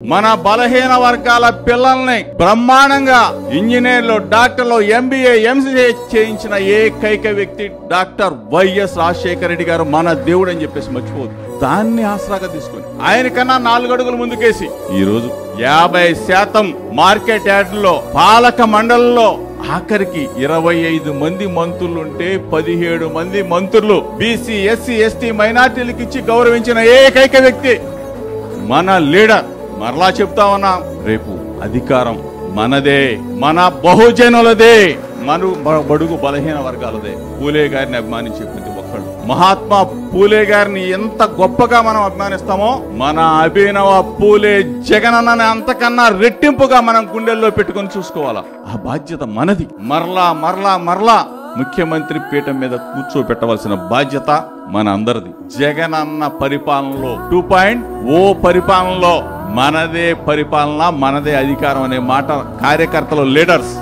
మన బలహీన వర్గాల పిల్లల్ని బ్రహ్మాండంగా ఇంజనీర్లు, డాక్టర్లు, ఎంబీఏ, ఎంసీఏ చేయించిన ఏకైక వ్యక్తి డాక్టర్ వైఎస్ రాజశేఖర రెడ్డి గారు మన దేవుడు అని చెప్పేసి మర్చిపోదు. దాన్ని ఆసరాగా తీసుకుని ఆయన కన్నా 4 అడుగులు ముందుకేసి ఈ రోజు 50% మార్కెట్ యార్డులో పాలక మండలిలో ఆఖరికి 25 మంది మంత్రులుంటే 17 మంది మంత్రులు బీసీ, ఎస్సీ, ఎస్టీ, మైనార్టీలకు ఇచ్చి గౌరవించిన ఏకైక వ్యక్తి మన లీడర్. మరలా చెప్తా ఉన్నా, రేపు అధికారం మనదే, మన బహుజనులదే, బడుగు బలహీన వర్గాలదే. పూలే గారిని అభిమానించే ప్రతి ఒక్కళ్ళు మహాత్మా పూలే గారిని ఎంత గొప్పగా మనం అభిమానిస్తామో మన అభినవ పూలే జగనన్నని అంతకన్నా రెట్టింపుగా మనం గుండెల్లో పెట్టుకొని చూసుకోవాలా. ఆ బాధ్యత మనది. మరలా ముఖ్యమంత్రి పీఠం మీద కూర్చోబెట్టవలసిన బాధ్యత మన అందరిది. జగనన్న పరిపాలనలో 2.0 పరిపాలనలో మనదే పరిపాలన, మనదే అధికారం అనే మాట కార్యకర్తలు, లీడర్స్